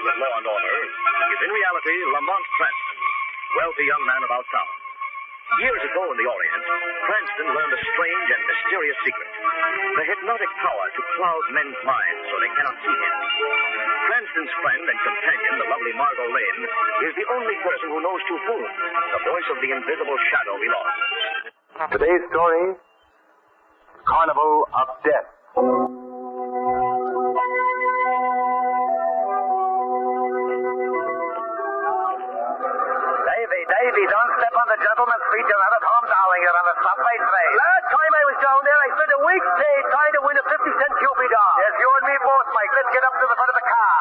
with law and order is in reality Lamont Cranston, wealthy young man about town. Years ago in the Orient, Cranston learned a strange and mysterious secret. The hypnotic power to cloud men's minds so they cannot see him. Cranston's friend and companion, the lovely Margot Lane, is the only person who knows to whom the voice of the invisible shadow belongs. Today's story, Carnival of Death. Davy, don't step on the gentleman's feet. You'll have it home, darling. You're on the subway train. Last time I was down there, I spent a week's day trying to win a 50-cent Cupid doll. Yes, you and me both, Mike. Let's get up to the front of the car.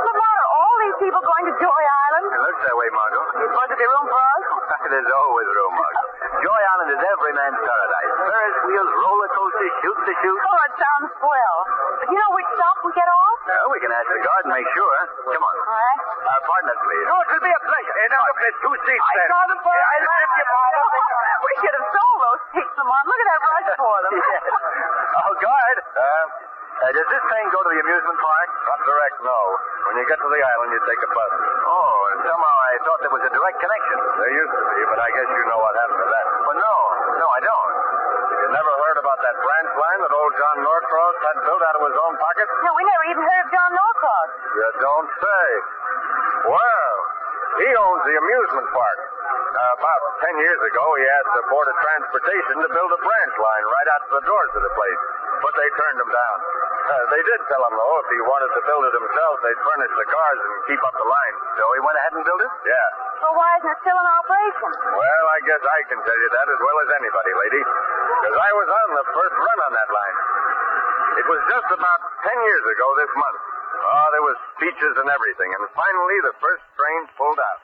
Lamont, are all these people going to Joy Island? It looks that way, Margot. You supposed to be room for us? There's always room, Margot. Joy Island is every man's paradise. Ferris wheels, roller coasters, shoot the chute. Oh, it sounds swell. But you know which stop we get off? Well, we can ask the guard and make sure. Come on. All right. Pardon us, please. Oh, it will be a pleasure. Hey, now, look, there's 2 seats I there. saw them for I'll lift you, Margot. We should have sold those seats, Lamont. Look at that rush for them. Yes. Oh, guard. Does this train go to the amusement park? Not direct, no. When you get to the island, you take a bus. Oh, and somehow I thought there was a direct connection. There used to be, but I guess you know what happened to that. But no, I don't. You never heard about that branch line that old John Norcross had built out of his own pocket? No, we never even heard of John Norcross. You don't say. Well, he owns the amusement park. About 10 years ago, he asked the Board of Transportation to build a branch line right out to the doors of the place, but they turned him down. They did tell him, though, if he wanted to build it himself, they'd furnish the cars and keep up the line. So he went ahead and built it? Yeah. Well, why isn't it still in operation? Well, I guess I can tell you that as well as anybody, lady, because I was on the first run on that line. It was just about 10 years ago this month. Oh, there was speeches and everything, and finally the first train pulled out.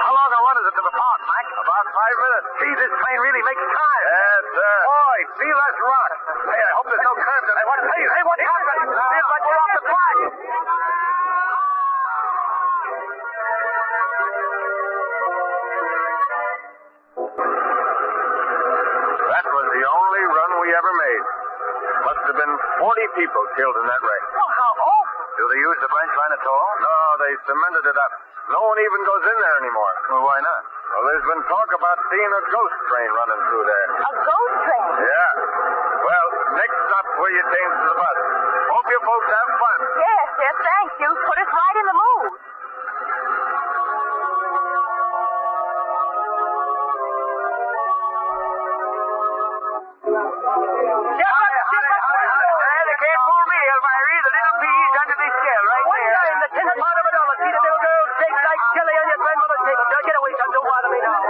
How long a run is it to the park, Mac? About 5 minutes. Gee, this train really makes time. Yes, sir. Boy, feel us rock. Hey, I hope there's no curves in it. Hey, what's happening? Feels like we're off the track. That was the only run we ever made. Must have been 40 people killed in that wreck. Oh, how awful. Do they use the branch line at all? No, they cemented it up. No one even goes in there anymore. Well, why not? Well, there's been talk about seeing a ghost train running through there. A ghost train? Yeah. Well, next stop where you change to the bus. Hope you folks have fun. Yes, thank you. Put us right in the mood. They can't fool me, Elvira. The little peas under this scale right there. In the 10th part of a dollar. See the little girl shake like jelly on your grandmother's table. Now get away, son. Don't bother me now.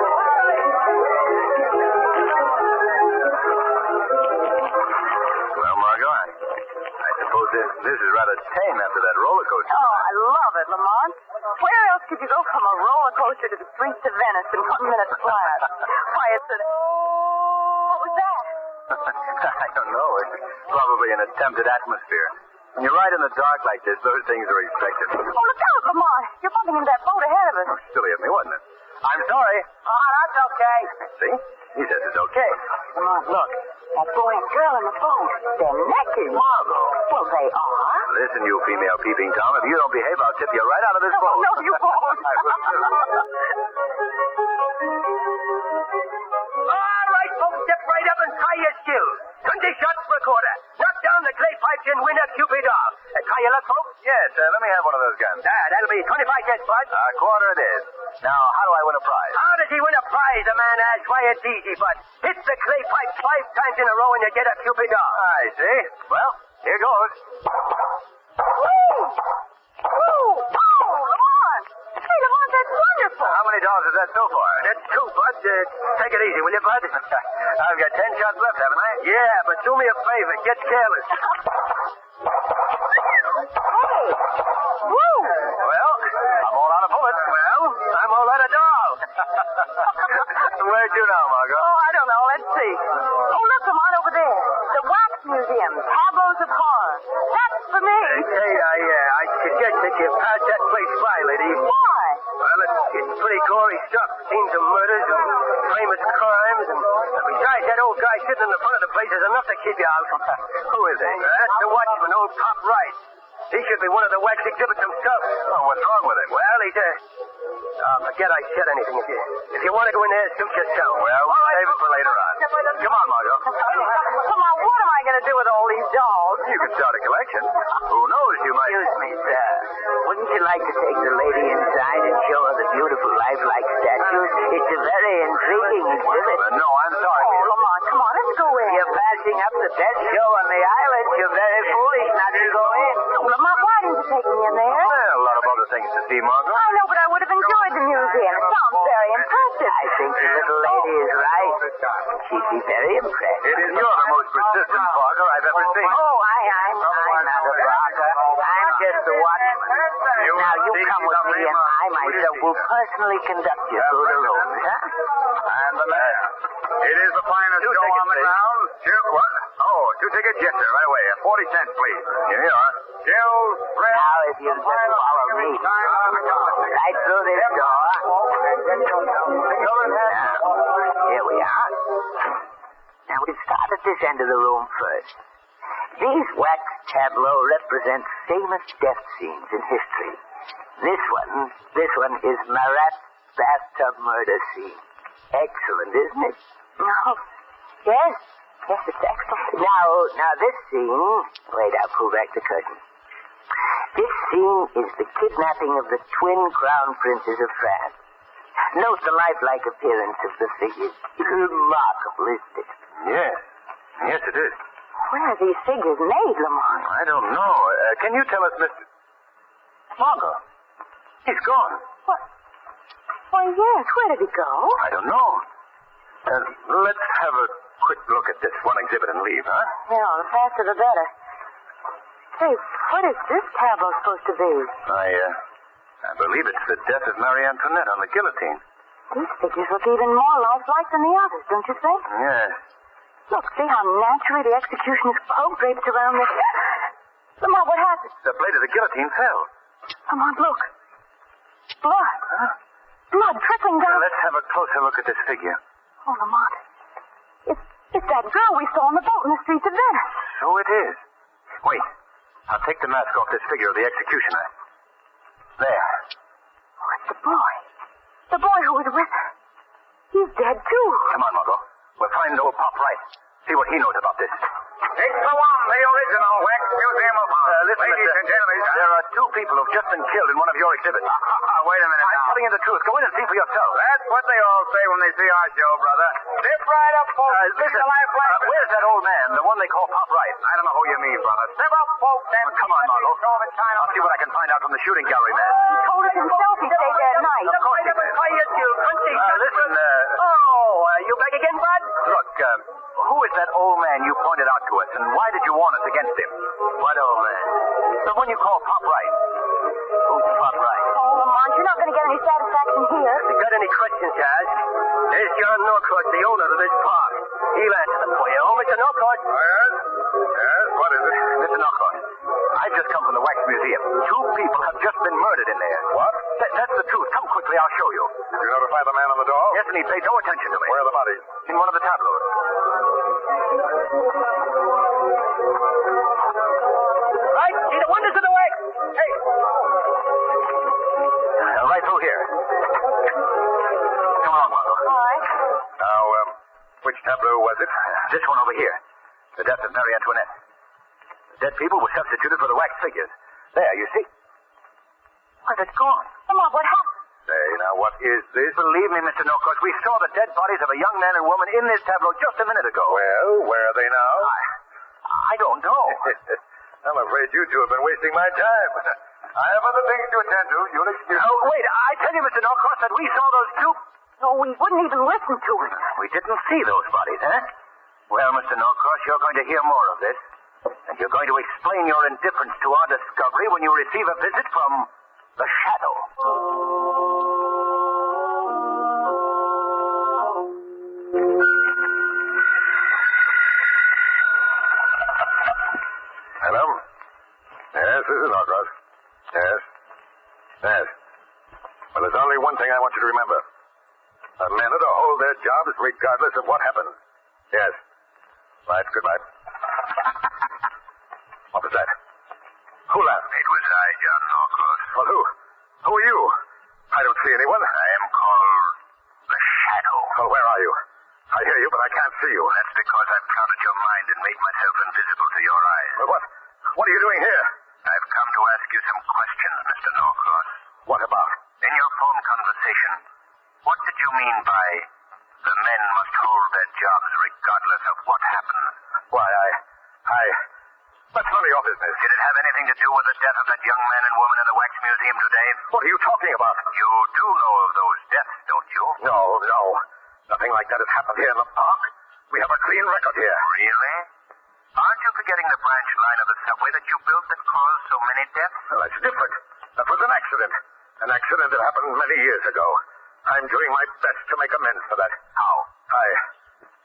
Well, Margot, I suppose this is rather tame after that roller coaster. Oh, I love it, Lamont. Where else could you go from a roller coaster to the streets of Venice in 1 minute flat? Why, it's a... What was that? I don't know. It's probably an attempted atmosphere. When you ride in the dark like this, those things are expected. Oh, look out, Lamont. You're bumping into that boat ahead of us. Oh, silly of me, wasn't it? I'm sorry. Oh, that's okay. See? He says it's okay. Lamont, look. That boy and girl in the boat. They're naked. Margot. Well, they are. Listen, you female peeping Tom. If you don't behave, I'll tip you right out of this boat. No, you won't. I will too. All right, folks, step right up and try your skills. 20 shots per quarter. Knock down the clay pipes and win a Cupid doll. Try your luck, folks. Yes, let me have one of those guns. That'll be 25 cents, bud. A quarter it is. Now, how do I win a prize? How does he win a prize, the man asks? Why, it's easy, bud. Hit the clay pipe 5 times in a row and you get a Cupid doll. I see. Well, here goes. Woo! Woo! Oh, Lamont. Hey, Lamont, that's wonderful. How many dolls is that so far? That's 2, bud. Take it easy, will you, bud? I've got 10 shots left, haven't I? Yeah, but do me a favor. Get careless. Hey! Woo! Well, I'm all out of bullets. Well, I'm all out of dolls. Where'd you now, Margot? Oh, I don't know. Let's see. Oh, look, Lamont, over there. The Wax Museum. Tableaus of horror. That's for me. Hey, I suggest that you pass that place by, lady. Why? Well, it's pretty gory stuff. Scenes of murders and famous crimes. And besides, that old guy sitting in the front of the place is There's enough to keep you out. Who is he? That's the watchman, old Pop Wright. He should be one of the wax exhibits himself. Oh, what's wrong with him? Well, he's forget I said anything. If you want to go in there, suit yourself. Well, all right, save it for later on. Come on, Margot. Come on, what am I going to do with all these dolls? You could start a collection. Who knows, you might... Excuse me, sir. Wouldn't you like to take the lady inside and show her the beautiful lifelike statues? It's a very intriguing exhibit. No, I'm sorry. Oh, Lamont, come on, let's go in. You're passing up the best show on the island. You're very foolish not to go in. Oh, Lamont, why didn't you take me in there? Well, a lot of other things to see, Margot. I know, but I would have enjoyed the museum. It sounds very impressive. I think the little lady is right. She'd be very impressed. It is you're the most persistent Barker I've ever seen. Oh, I'm not a barker. I'm just the watchman. Now, you come with me, and I myself will personally conduct you through the rooms, huh? And the man. It is the finest show on the ground. What? Oh, 2 tickets? Yes, sir. Right away. 40 cents, please. Here you are. Chills, thrills. Now, if you'll just follow me. Right through this door. Now, here we are. Now, we'll start at this end of the room first. These wax tableaux represent famous death scenes in history. This one is Marat's bathtub murder scene. Excellent, isn't it? No. Yes, it's excellent. Now this scene... Wait, I'll pull back the curtain. This scene is the kidnapping of the twin crown princes of France. Note the lifelike appearance of the figures. Remarkable, isn't it? Yes. Yes, it is. Where are these figures made, Lamont? I don't know. Can you tell us, Mr... Margot. He's gone. What? Why, yes. Where did he go? I don't know. Let's have a quick look at this one exhibit and leave, huh? Yeah, the faster the better. Hey, what is this tableau supposed to be? I believe it's the death of Marie Antoinette on the guillotine. These figures look even more lifelike than the others, don't you think? Yes. Look, see how naturally the executioner's cloak drapes around this. Lamont, what happened? The blade of the guillotine fell. Lamont, look. Blood. Huh? Blood trickling down. Let's have a closer look at this figure. Oh, Lamont. It's that girl we saw on the boat in the streets of Venice. So it is. Wait. I'll take the mask off this figure of the executioner. There. Oh, it's the boy. The boy who was with her. He's dead, too. Come on, Margot. We'll find old Pop Wright. See what he knows about this. ep201, the original Wax Museum of Art. Listen, Ladies and gentlemen. There are 2 people who've just been killed in one of your exhibits. Wait a minute I'm now. telling you the truth. Go in and see for yourself. That's what they all say when they see our show, brother. Step right up, folks. Listen, where's that old man, the one they call Pop Wright? I don't know who you mean, brother. Step up, folks. And Come on, Margot. I'll see what I can find out from the shooting gallery man. He told us himself he stayed there at night. Of course he did. Listen, You back again, Bud? look, who is that old man you pointed out to us, and why did you warn us against him? What old man? The one you call Pop Wright. Who's Pop Wright? Oh, Lamont, you're not going to get any satisfaction here. If you got any questions, Jazz, there's John Norcourt, the owner of this park. He'll answer them for you. Oh, Mr. Norcourt. Yes? Yes, what is it? Mr. Knockout, I've just come from the Wax Museum. 2 people have just been murdered in there. What? That's the truth. Come quickly, I'll show you. Did you notify the man on the door? Yes, and he paid no attention to me. Where are the bodies? In one of the tableaus. Right, see the wonders of the wax. Hey. Right through here. Come along, Margot. All right. Now, which tableau was it? This one over here. The death of Marie Antoinette. The dead people were substituted for the wax figures. There, you see? Why, that's gone. Lamont, what happened? Say, now, what is this? Believe me, Mr. Norcourt, we saw the dead bodies of a young man and woman in this tableau just a minute ago. Well, where are they now? I don't know. I'm afraid you 2 have been wasting my time. I have other things to attend to. You'll excuse me. Oh, wait, I tell you, Mr. Norcourt, that we saw those 2... No, we wouldn't even listen to it. We didn't see those bodies, huh? Well, Mr. Norcross, you're going to hear more of this. And you're going to explain your indifference to our discovery when you receive a visit from the Shadow. Hello? Yes, this is Norcross. Yes. Yes. Well, there's only one thing I want you to remember. The men are to hold their jobs regardless of what happens. Yes. Right, good night. What was that? Who laughed? It was I, John Norcross. Well, who? Who are you? I don't see anyone. I am called the Shadow. Well, where are you? I hear you, but I can't see you. That's because I've clouded your mind and made myself invisible to your eyes. Well, what are you doing here? I've come to ask you some questions, Mr. Norcross. What about? In your phone conversation, what did you mean by the men must hold their jobs regardless of what happens? Why, that's none of your business. Did it have anything to do with the death of that young man and woman in the Wax Museum today? What are you talking about? You do know of those deaths, don't you? No. Nothing like that has happened here in the park. We have a clean record here. Really? Aren't you forgetting the branch line of the subway that you built that caused so many deaths? Well, that's different. That was an accident. An accident that happened many years ago. I'm doing my best to make amends for that. How?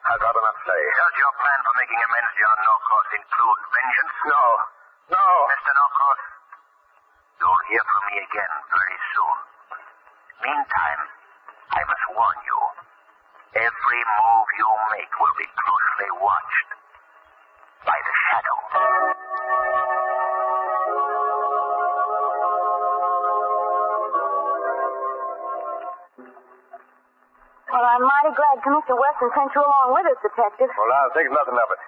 I've got enough say. Does your plan for making amends, John Norcross, include vengeance? No. Mr. Norcross, you'll hear from me again very soon. Meantime, I must warn you. Every move you make will be closely watched by the Shadow. Well, I'm mighty glad Mr. Weston sent you along with us, Detective. Well, I'll think nothing of it.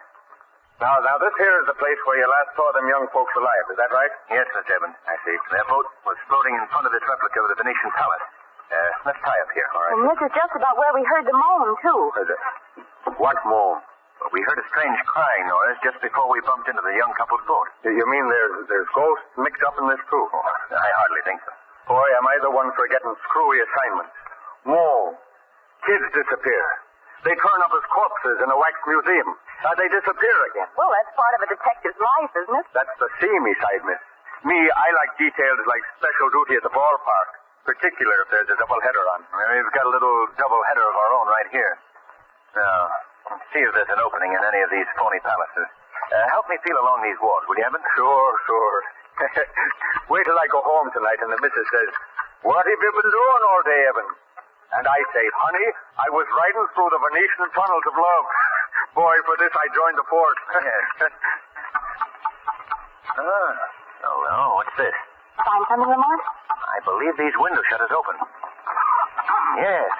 Now, this here is the place where you last saw them young folks alive. Is that right? Yes, Miss Evans. I see. Their boat was floating in front of this replica of the Venetian Palace. Let's tie up here, all right? And this is just about where we heard the moan, too. What moan? Well, we heard a strange crying noise just before we bumped into the young couple's boat. You mean there's ghosts mixed up in this too? Oh, I hardly think so. Boy, am I the one for getting screwy assignments. Moan. Kids disappear. They turn up as corpses in a wax museum. They disappear again. Well, that's part of a detective's life, isn't it? That's the seamy side, miss. Me, I like details like special duty at the ballpark. Particular if there's a double-header on. Well, we've got a little double-header of our own right here. Now, let's see if there's an opening in any of these phony palaces. Help me feel along these walls, will you, Evan? Sure. Wait till I go home tonight and the missus says, "What have you been doing all day, Evan?" And I say, "Honey, I was riding through the Venetian tunnels of love." Boy, for this I joined the force. Yes. Oh, what's this? Find something, Lamont? I believe these window shutters open. Yes.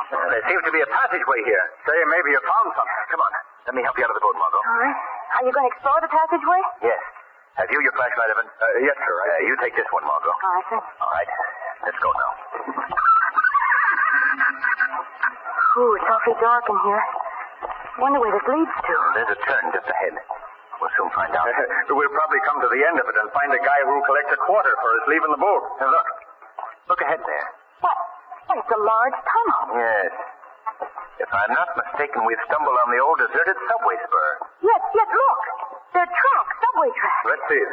There seems to be a passageway here. Say, maybe you found something. Come on. Let me help you out of the boat, Margot. All right. Are you going to explore the passageway? Yes. Have you your flashlight, Evan? Yes, sir. You take this one, Margot. All right, sir. All right. Let's go now. Ooh, it's awfully dark in here. Wonder where this leads to. There's a turn just ahead. We'll soon find out. We'll probably come to the end of it and find a guy who collects a quarter for us leaving the boat. Now, look ahead there. What? Well, it's a large tunnel. Yes. If I'm not mistaken, we've stumbled on the old deserted subway spur. Yes, look. They're tracks, subway tracks. Let's see.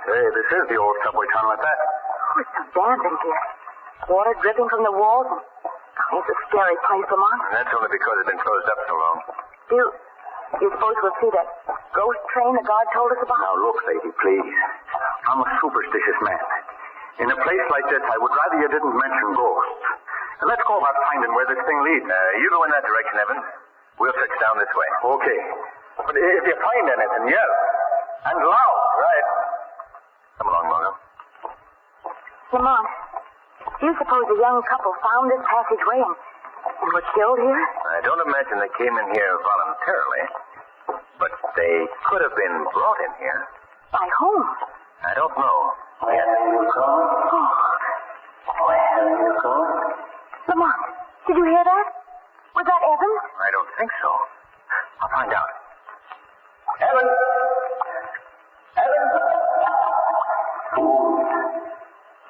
Hey, this is the old subway tunnel at that. Oh, it's so damp in here. Water dripping from the walls. It's a scary place, Lamont. And that's only because it's been closed up so long. Do you suppose we'll see that ghost train the guard told us about? Now, look, lady, please. I'm a superstitious man. In a place like this, I would rather you didn't mention ghosts. And let's go about finding where this thing leads. You go in that direction, Evan. We'll search down this way. Okay. But if you find anything, yell. And loud. Right. Come along, Margot. Lamont, do you suppose a young couple found this passageway and were killed here? I don't imagine they came in here voluntarily. But they could have been brought in here. By whom? I don't know. Where are you going? Oh. Where are you going? Lamont, did you hear that? Was that Evans? I don't think so. I'll find out. Evan!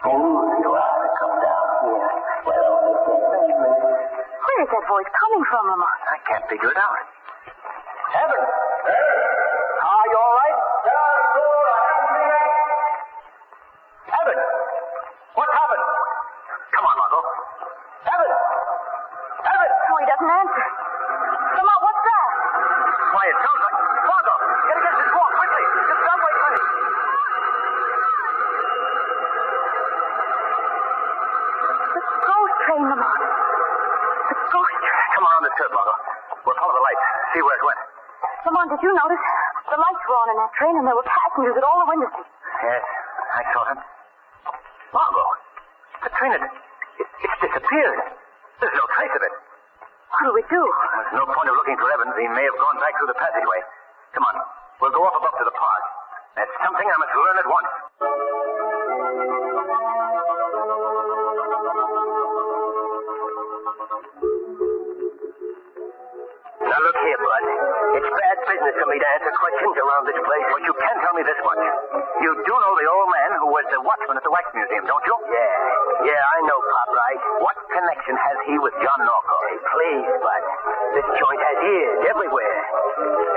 Fools you are to come down here. Well, only Where is that voice coming from, Lamont? I can't figure it out. Evan! Are you all right? Evan! What happened? Come on, Margot. Evan! Oh, he doesn't answer. Lamont, what's that? Why, it sounds like... Margot! Get against this wall, quickly! This subway train! The ghost train, Lamont. The ghost train. Come on this curb, Margot. We'll follow the lights. See see where it went. Lamont, did you notice? The lights were on in that train, and there were passengers at all the windows. Yes, I saw them. Margot, the train it's disappeared. There's no trace of it. What do we do? There's no point of looking for Evans. He may have gone back through the passageway. Come on, we'll go up above to the park. That's something I must learn at once. Now look here, Bud. It's bad business for me to answer questions around this place. But you can tell me this much. You do know the old man who was the watchman at the Wax Museum, don't you? Yeah, I know, Pop, right? What connection has he with John Norco? Hey, please, Bud. This joint has ears everywhere.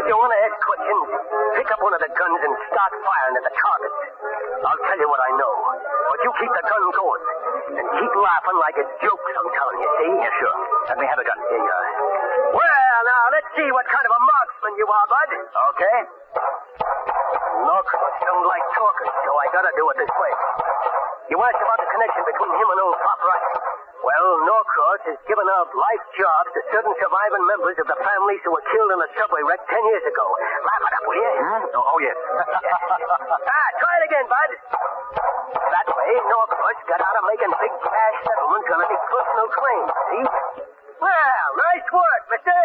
If you want to ask questions, pick up one of the guns and start firing at the target. I'll tell you what I know. But you keep the gun going. And keep laughing like it's jokes, I'm telling you, see? Yeah, sure. Let me have a gun. Here you are. Well, now, let's see what kind of a marksman you are, Bud. Okay. Norcross don't like talking, so I gotta do it this way. You asked about the connection between him and old Pop Right. Well, Norcross has given out life jobs to certain surviving members of the families who were killed in a subway wreck 10 years ago. Laugh it up, will you? Oh, yes. Try it again, Bud. That way, Norcross got out of making big cash settlements on any personal claims, see? Well, nice work, mister.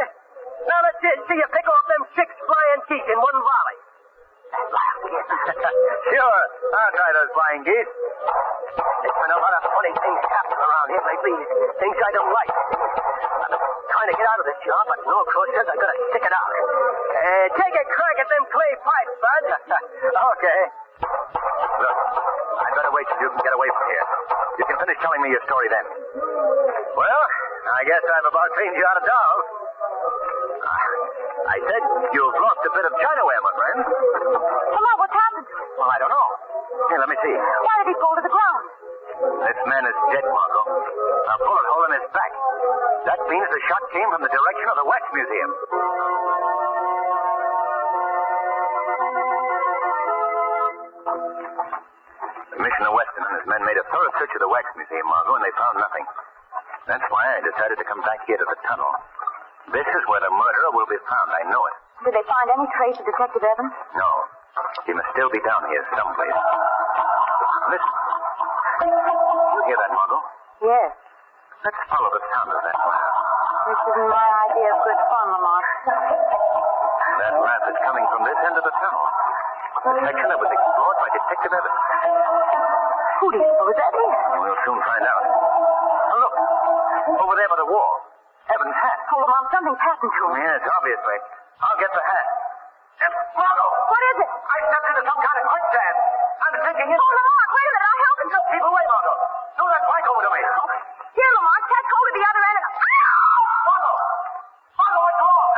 Now let's see you pick off them 6 flying geese in one volley. Sure. I'll try those flying geese. There's been a lot of funny things happening around here lately. Things I don't like. I'm trying to get out of this job, but Norcross says I gotta stick it out. Take a crack at them clay pipes, Bud. Okay. Look, I'd better wait till you can get away from here. You can finish telling me your story then. Well, I guess I've about cleaned you out of Dove. I said you've lost a bit of Chinaware, my friend. Lamont, what's happened? Well, I don't know. Here, let me see. Why did he fall to the ground? This man is dead, Margot. A bullet hole in his back. That means the shot came from the direction of the Wax Museum. Commissioner Weston and his men made a thorough search of the Wax Museum, Margot, and they found nothing. That's why I decided to come back here to the tunnel. This is where the murderer will be found. I know it. Did they find any trace of Detective Evans? No. He must still be down here someplace. Listen. You hear that, Margot? Yes. Let's follow the sound of that laugh. This isn't my idea of good fun, Lamont. That laugh is coming from this end of the tunnel. The section that was explored by Detective Evans. Who do you suppose that is? We'll soon find out. Oh, look. Over there by the wall. Evans' hat. Oh, Lamont, something's happened to him. Yes, obviously. I'll get the hat. Margot! What is it? I stepped into some kind of quicksand. I'm sinking in. Oh, Lamont, wait a minute. I'll help you. No, keep away, Margot. Throw that plank over to me. Oh, here, Lamont, catch hold of the other end. Margot! Margot, what's wrong?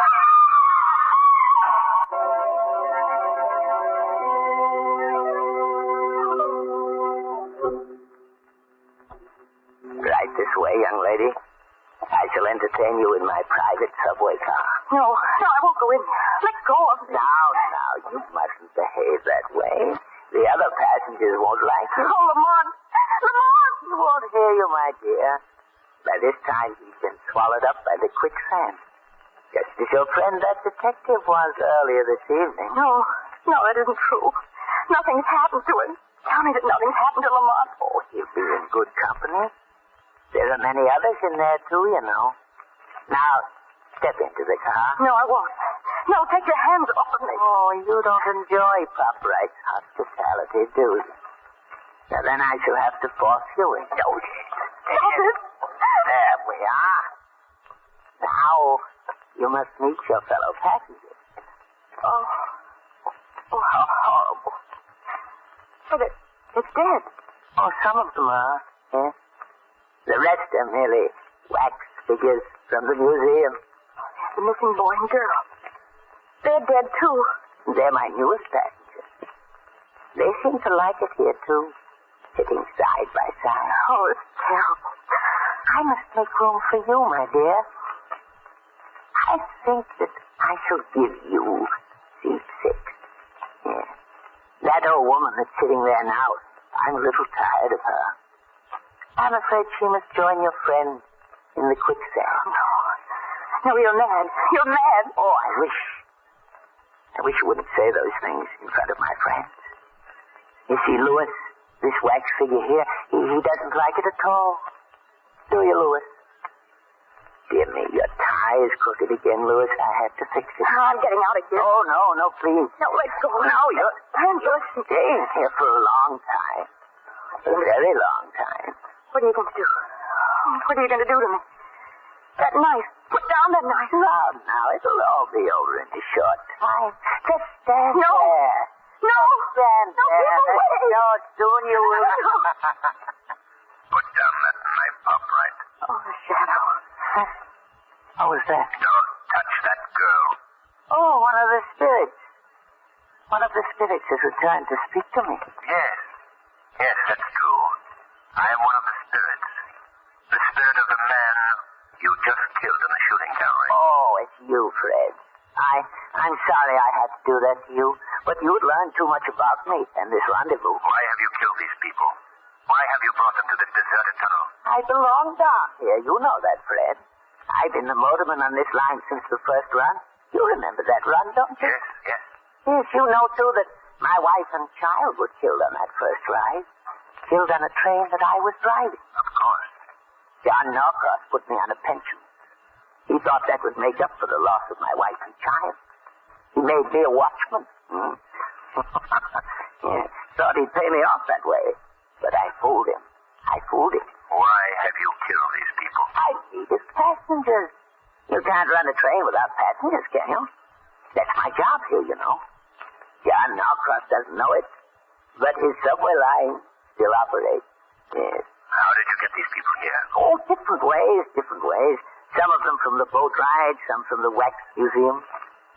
Right this way, young lady. I shall entertain you in my private subway car. No, I won't go in. Let go of me. Now, you mustn't behave that way. The other passengers won't like you. Oh, Lamont. Lamont! He won't hear you, my dear. By this time, he's been swallowed up by the quicksand. Just as your friend, that detective, was earlier this evening. No, that isn't true. Nothing's happened to him. Tell me that nothing's happened to Lamont. Oh, he'll be in good company. There are many others in there, too, you know. Now, step into the car. No, I won't. No, take your hands off of me. Oh, you don't enjoy Pop Wright's hospitality, do you? Now, then I shall have to force you in. Stop it. There we are. Now, you must meet your fellow passengers. Oh, how horrible. But it's dead. Oh, some of them are, yes. The rest are merely wax figures from the museum. The missing boy and girl. They're dead, too. They're my newest passengers. They seem to like it here, too. Sitting side by side. Oh, it's terrible. I must make room for you, my dear. I think that I shall give you seat 6. Yes. That old woman that's sitting there now, I'm a little tired of her. I'm afraid she must join your friend in the quicksand. No. No, you're mad. You're mad. Oh, I wish you wouldn't say those things in front of my friends. You see, Louis, this wax figure here, he doesn't like it at all. Do you, Louis? Dear me, your tie is crooked again, Louis. I have to fix it. I'm getting out of here. Oh, no, please. No, let go. No, you're staying here for a long time. A very long time. What are you going to do? What are you going to do to me? That knife. Put down that knife. Now, it'll all be over in a short time. Just stand No. there. No. Stand No, there. keep away. No, soon you will. Put down that knife, Upright. Oh, the shadow. What was that? Don't touch that girl. Oh, one of the spirits. One of the spirits has returned to speak to me. Yes, that's true. I am one of the spirits. The spirit of the man you just killed in the shooting gallery. Oh, it's you, Fred. I'm sorry I had to do that to you, but you'd learned too much about me and this rendezvous. Why have you killed these people? Why have you brought them to this deserted tunnel? I belong down here. You know that, Fred. I've been the motorman on this line since the first run. You remember that run, don't you? Yes. Yes, you know, too, that my wife and child were killed on that first ride. Killed on a train that I was driving. Of course. John Norcross put me on a pension. He thought that would make up for the loss of my wife and child. He made me a watchman. Yeah, thought he'd pay me off that way. But I fooled him. Why have you killed these people? I needed passengers. You can't run a train without passengers, can you? That's my job here, you know. John Norcross doesn't know it, but his subway line still operates. Yes. How did you get these people here? Oh, different ways. Some of them from the boat ride, some from the wax museum.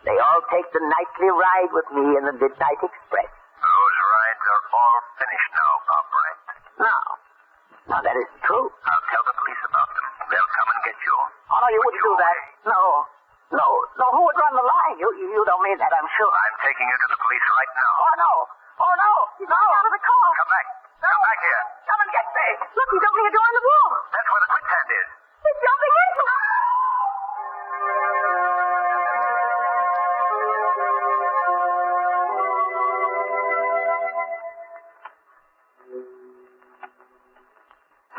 They all take the nightly ride with me in the Midnight Express. Those rides are all finished now, Upright. No, that isn't true. I'll tell the police about them. They'll come and get you. Oh, no, you wouldn't do that. No, who would run the line? You don't mean that, I'm sure. I'm taking you to the police right now. Oh, no. He's getting out of the car. Come back. Come back here. Come and get me. Look, he's opening a door in the wall. That's where the quicksand is. He's jumping into it.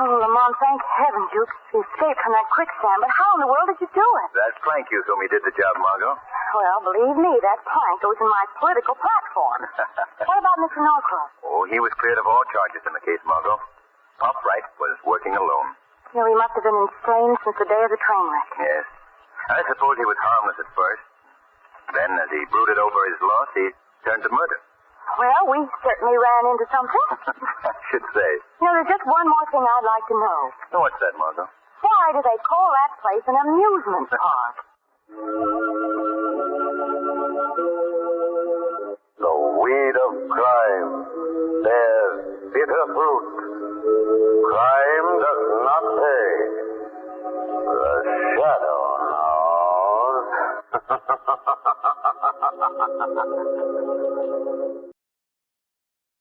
Oh, Lamont, thank heavens you escaped from that quicksand. But how in the world did you do it? That plank you told me did the job, Margot. Well, believe me, that plank goes in my political platform. What about Mr. Norcross? Oh, he was cleared of all charges in the case, Margot. Upright was working alone. You know, he must have been insane since the day of the train wreck. Yes. I suppose he was harmless at first. Then, as he brooded over his loss, he turned to murder. Well, we certainly ran into something. I should say. You know, there's just one more thing I'd like to know. What's that, Margot? Why do they call that place an amusement park? The weed of crime bears bitter fruit. Crime does not pay. The shadow knows.